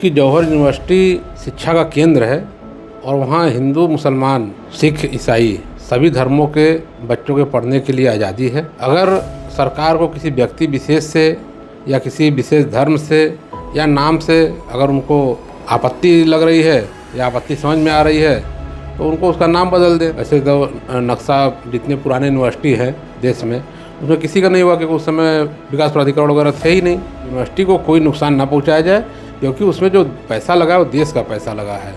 कि जौहर यूनिवर्सिटी शिक्षा का केंद्र है और वहाँ हिंदू, मुसलमान, सिख, ईसाई सभी धर्मों के बच्चों के पढ़ने के लिए आज़ादी है। अगर सरकार को किसी व्यक्ति विशेष से या किसी विशेष धर्म से या नाम से अगर उनको आपत्ति लग रही है या आपत्ति समझ में आ रही है तो उनको उसका नाम बदल दे। ऐसे तो नक्शा जितने पुराने यूनिवर्सिटी है देश में उसमें किसी का नहीं हुआ क्योंकि उस समय विकास प्राधिकरण वगैरह थे ही नहीं। यूनिवर्सिटी को कोई नुकसान ना पहुँचाया जाए क्योंकि उसमें जो पैसा लगा है वो देश का पैसा लगा है।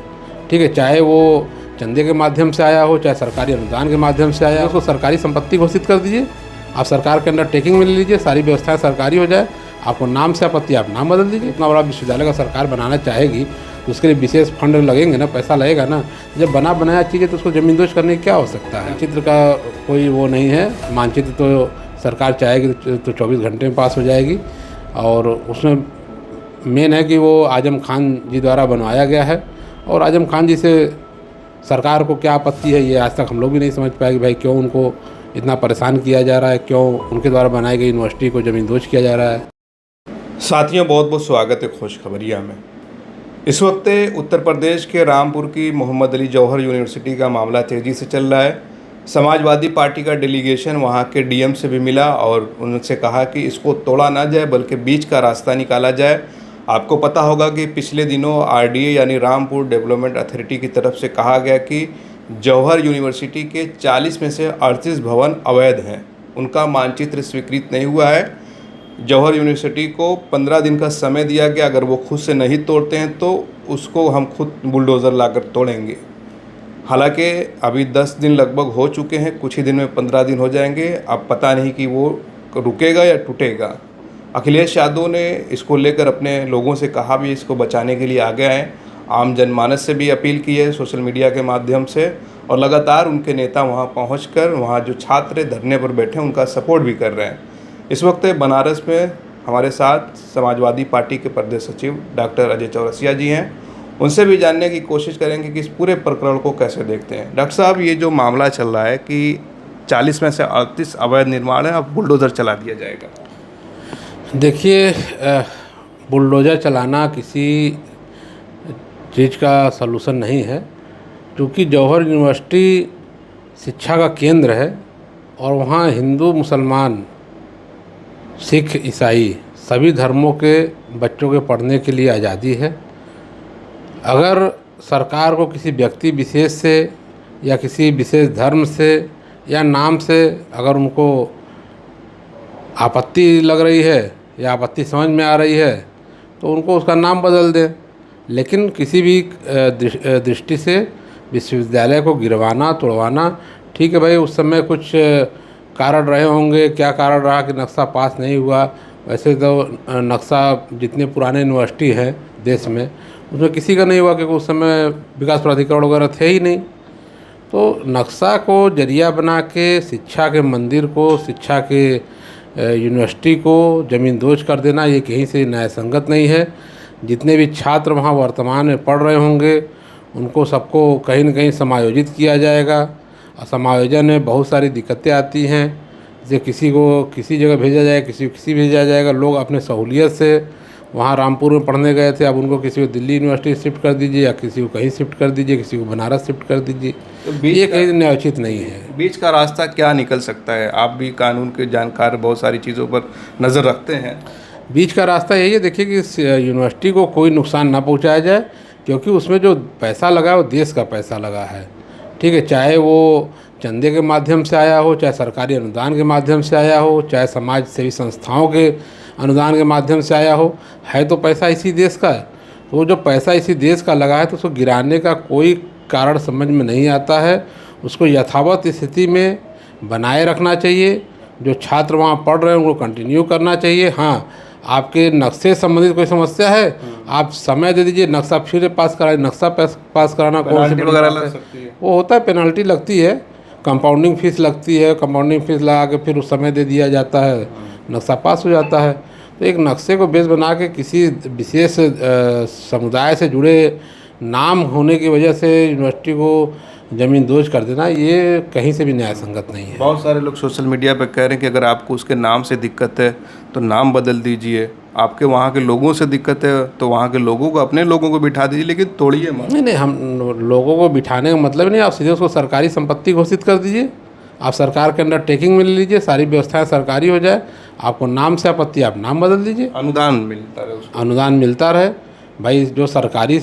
ठीक है, चाहे वो चंदे के माध्यम से आया हो, चाहे सरकारी अनुदान के माध्यम से आया हो, उसको सरकारी संपत्ति घोषित कर दीजिए। आप सरकार के अंडरटेकिंग में ले लीजिए, सारी व्यवस्थाएं सरकारी हो जाए। आपको नाम से आपत्ति, आप नाम बदल दीजिए। इतना बड़ा विश्वविद्यालय का सरकार बनाना चाहेगी तो उसके लिए विशेष फंड लगेंगे ना, पैसा लगेगा ना। जब बना बनाया चीज़ है तो उसको जमींदोज करने की क्या हो सकता है। मानचित्र का कोई वो नहीं है। मानचित्र तो सरकार चाहेगी तो 24 घंटे में पास हो जाएगी। और उसमें मेन है कि वो आजम खान जी द्वारा बनवाया गया है और आजम खान जी से सरकार को क्या आपत्ति है ये आज तक हम लोग भी नहीं समझ पाए कि भाई क्यों उनको इतना परेशान किया जा रहा है, क्यों उनके द्वारा बनाई गई यूनिवर्सिटी को जमींदोज किया जा रहा है। साथियों, बहुत बहुत स्वागत है खुशखबरिया में। इस वक्त उत्तर प्रदेश के रामपुर की मोहम्मद अली जौहर यूनिवर्सिटी का मामला तेज़ी से चल रहा है। समाजवादी पार्टी का डेलीगेशन वहां के डीएम से भी मिला और उनसे कहा कि इसको तोड़ा ना जाए बल्कि बीच का रास्ता निकाला जाए। आपको पता होगा कि पिछले दिनों आरडीए यानी रामपुर डेवलपमेंट अथॉरिटी की तरफ से कहा गया कि जौहर यूनिवर्सिटी के 40 में से 38 भवन अवैध हैं, उनका मानचित्र स्वीकृत नहीं हुआ है। जौहर यूनिवर्सिटी को 15 दिन का समय दिया गया, अगर वो खुद से नहीं तोड़ते हैं तो उसको हम खुद बुलडोज़र लाकर तोड़ेंगे। हालांकि अभी 10 दिन लगभग हो चुके हैं, कुछ ही दिन में 15 दिन हो जाएंगे। अब पता नहीं कि वो रुकेगा या टूटेगा। अखिलेश यादव ने इसको लेकर अपने लोगों से कहा भी, इसको बचाने के लिए आगे आए। आम जनमानस से भी अपील की है सोशल मीडिया के माध्यम से और लगातार उनके नेता वहां पहुंचकर वहां जो छात्र धरने पर बैठे हैं उनका सपोर्ट भी कर रहे हैं। इस वक्त बनारस में हमारे साथ समाजवादी पार्टी के प्रदेश सचिव डॉक्टर अजय चौरसिया जी हैं। उनसे भी जानने की कोशिश करेंगे कि इस पूरे प्रकरण को कैसे देखते हैं। डॉक्टर साहब, ये जो मामला चल रहा है कि 40 में से 38 अवैध निर्माण है, अब बुलडोज़र चला दिया जाएगा। देखिए, बुलडोज़र चलाना किसी चीज़ का सलूशन नहीं है क्योंकि जौहर यूनिवर्सिटी शिक्षा का केंद्र है और वहाँ हिंदू, मुसलमान, सिख, ईसाई सभी धर्मों के बच्चों के पढ़ने के लिए आज़ादी है। अगर सरकार को किसी व्यक्ति विशेष से या किसी विशेष धर्म से या नाम से अगर उनको आपत्ति लग रही है या आपत्ति समझ में आ रही है तो उनको उसका नाम बदल दें। लेकिन किसी भी दृष्टि से विश्वविद्यालय को गिरवाना, तोड़वाना, ठीक है भाई, उस समय कुछ कारण रहे होंगे। क्या कारण रहा कि नक्शा पास नहीं हुआ। वैसे तो नक्शा जितने पुराने यूनिवर्सिटी हैं देश में उसमें किसी का नहीं हुआ क्योंकि उस समय विकास प्राधिकरण वगैरह थे ही नहीं। तो नक्शा को जरिया बना के शिक्षा के मंदिर को, शिक्षा के यूनिवर्सिटी को जमींदोज कर देना ये कहीं से न्याय संगत नहीं है। जितने भी छात्र वहाँ वर्तमान में पढ़ रहे होंगे उनको सबको कहीं न कहीं समायोजित किया जाएगा। और समायोजन में बहुत सारी दिक्कतें आती हैं। जैसे किसी को किसी जगह भेजा जाए, किसी को किसी भेजा जाएगा। लोग अपने सहूलियत से वहाँ रामपुर में पढ़ने गए थे, अब उनको किसी को दिल्ली यूनिवर्सिटी शिफ्ट कर दीजिए या किसी को कहीं शिफ्ट कर दीजिए, किसी को बनारस शिफ्ट कर दीजिए। तो ये कहीं न्यायोचित नहीं है। बीच का रास्ता क्या निकल सकता है? आप भी कानून के जानकार, बहुत सारी चीज़ों पर नज़र रखते हैं। बीच का रास्ता यही है, देखिए कि इस यूनिवर्सिटी को कोई नुकसान ना पहुंचाया जाए क्योंकि उसमें जो पैसा लगा है वो देश का पैसा लगा है। ठीक है, चाहे वो चंदे के माध्यम से आया हो, चाहे सरकारी अनुदान के माध्यम से आया हो, चाहे समाज सेवी संस्थाओं के अनुदान के माध्यम से आया हो, है तो पैसा इसी देश का है। तो वो जो पैसा इसी देश का लगा है तो उसको गिराने का कोई कारण समझ में नहीं आता है। उसको यथावत स्थिति में बनाए रखना चाहिए। जो छात्र वहाँ पढ़ रहे हैं उनको कंटिन्यू करना चाहिए। हाँ, आपके नक्शे संबंधित कोई समस्या है, आप समय दे दीजिए, नक्शा फिर पास कराइए। नक्शा पास कराना कौन सी वगैरह लग सकती है, वो होता है, पेनल्टी लगती है, कंपाउंडिंग फीस लगती है। कंपाउंडिंग फीस लगा के फिर उस समय दे दिया जाता है, नक्शा पास हो जाता है। तो एक नक्शे को बेस बना के किसी विशेष समुदाय से जुड़े नाम होने की वजह से यूनिवर्सिटी को ज़मींदोज़ कर देना ये कहीं से भी न्याय संगत नहीं है। बहुत सारे लोग सोशल मीडिया पर कह रहे हैं कि अगर आपको उसके नाम से दिक्कत है तो नाम बदल दीजिए, आपके वहाँ के लोगों से दिक्कत है तो वहाँ के लोगों को, अपने लोगों को बिठा दीजिए, लेकिन तोड़िए मत। नहीं नहीं, हम लोगों को बिठाने का मतलब नहीं, आप सीधे उसको सरकारी संपत्ति घोषित कर दीजिए, आप सरकार के अंडरटेकिंग में ले लीजिए, सारी व्यवस्थाएं सरकारी हो जाए, आपको नाम से आपत्ति आप नाम बदल दीजिए, अनुदान मिलता रहे उसको। अनुदान मिलता रहे। भाई जो सरकारी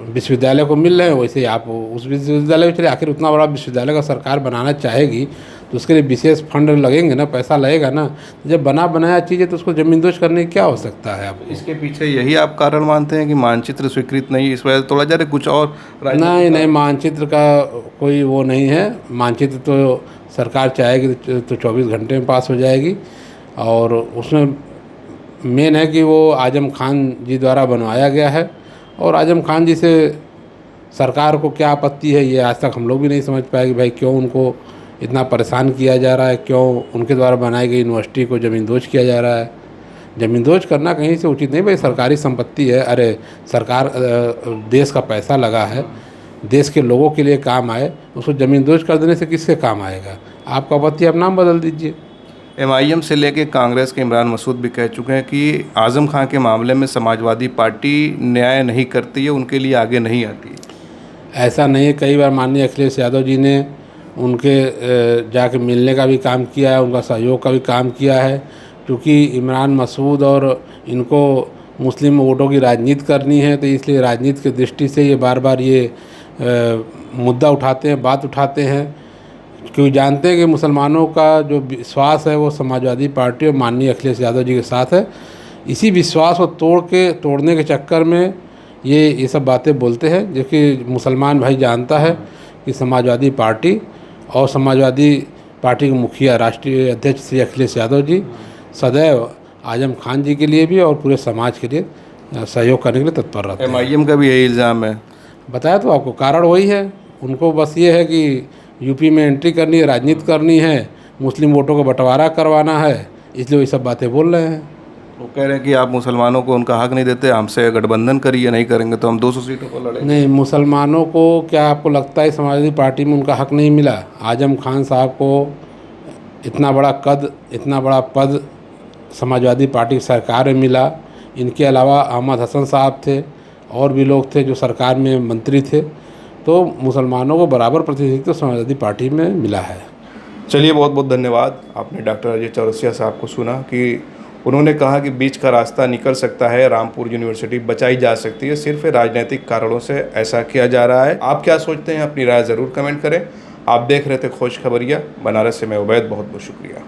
विश्वविद्यालय को मिल रहे हैं वैसे आप उस विश्वविद्यालय को चलिए, आखिर उतना बड़ा विश्वविद्यालय का सरकार बनाना चाहेगी तो उसके लिए विशेष फंड लगेंगे ना, पैसा लगेगा ना। जब बना बनाया चीज़ है तो उसको ज़मींदोज़ करने की क्या आवश्यकता है आपको? इसके पीछे यही आप कारण मानते हैं कि मानचित्र स्वीकृत नहीं, इस वजह से तोड़ा जा रहा है कुछ और? नहीं नहीं, मानचित्र का कोई वो नहीं है। मानचित्र तो सरकार चाहेगी तो 24 घंटे में पास हो जाएगी, और उसमें मेन है कि वो आजम खान जी द्वारा बनवाया गया है, और आजम खान जी से सरकार को क्या आपत्ति है ये आज तक हम लोग भी नहीं समझ पाए कि भाई क्यों उनको इतना परेशान किया जा रहा है, क्यों उनके द्वारा बनाई गई यूनिवर्सिटी को ज़मींदोज़ किया जा रहा है। ज़मींदोज़ करना कहीं से उचित नहीं। भाई सरकारी संपत्ति है, अरे सरकार देश का पैसा लगा है, देश के लोगों के लिए काम आए, उसको ज़मींदोज़ कर देने से किसके काम आएगा? आपका आपत्ति आप नाम बदल दीजिए। MIM से लेके कांग्रेस के इमरान मसूद भी कह चुके हैं कि आज़म खां के मामले में समाजवादी पार्टी न्याय नहीं करती है, उनके लिए आगे नहीं आती। ऐसा नहीं है, कई बार माननीय अखिलेश यादव जी ने उनके जाके मिलने का भी काम किया है, उनका सहयोग का भी काम किया है। क्योंकि इमरान मसूद और इनको मुस्लिम वोटों की राजनीति करनी है, तो इसलिए राजनीति की दृष्टि से ये बार बार ये मुद्दा उठाते हैं, बात उठाते हैं, क्योंकि जानते हैं कि मुसलमानों का जो विश्वास है वो समाजवादी पार्टी और माननीय अखिलेश यादव जी के साथ है। इसी विश्वास को तोड़ने के चक्कर में ये सब बातें बोलते हैं, जो कि मुसलमान भाई जानता है कि समाजवादी पार्टी और समाजवादी पार्टी के मुखिया राष्ट्रीय अध्यक्ष श्री अखिलेश यादव जी सदैव आजम खान जी के लिए भी और पूरे समाज के लिए सहयोग करने के लिए तत्पर रहते हैं। MIM का भी यही इल्ज़ाम है। बताया तो आपको, कारण वही है, उनको बस ये है कि यूपी में एंट्री करनी है, राजनीति करनी है, मुस्लिम वोटों का बंटवारा करवाना है, इसलिए ये सब बातें बोल रहे हैं। वो कह रहे हैं कि आप मुसलमानों को उनका हक नहीं देते, हमसे गठबंधन करिए, नहीं करेंगे तो हम 200 सीटों को लड़ेंगे। नहीं, मुसलमानों को क्या आपको लगता है समाजवादी पार्टी में उनका हक नहीं मिला? आजम खान साहब को इतना बड़ा कद, इतना बड़ा पद समाजवादी पार्टी की सरकार में मिला। इनके अलावा अहमद हसन साहब थे, और भी लोग थे जो सरकार में मंत्री थे, तो मुसलमानों को बराबर प्रतिनिधित्व समाजवादी पार्टी में मिला है। चलिए, बहुत बहुत धन्यवाद। आपने डॉक्टर अजय चौरसिया साहब को सुना कि उन्होंने कहा कि बीच का रास्ता निकल सकता है, रामपुर यूनिवर्सिटी बचाई जा सकती है, सिर्फ राजनीतिक कारणों से ऐसा किया जा रहा है। आप क्या सोचते हैं? अपनी राय ज़रूर कमेंट करें। आप देख रहे थे खोज खबरिया। बनारस से मैं उबैद, बहुत बहुत शुक्रिया।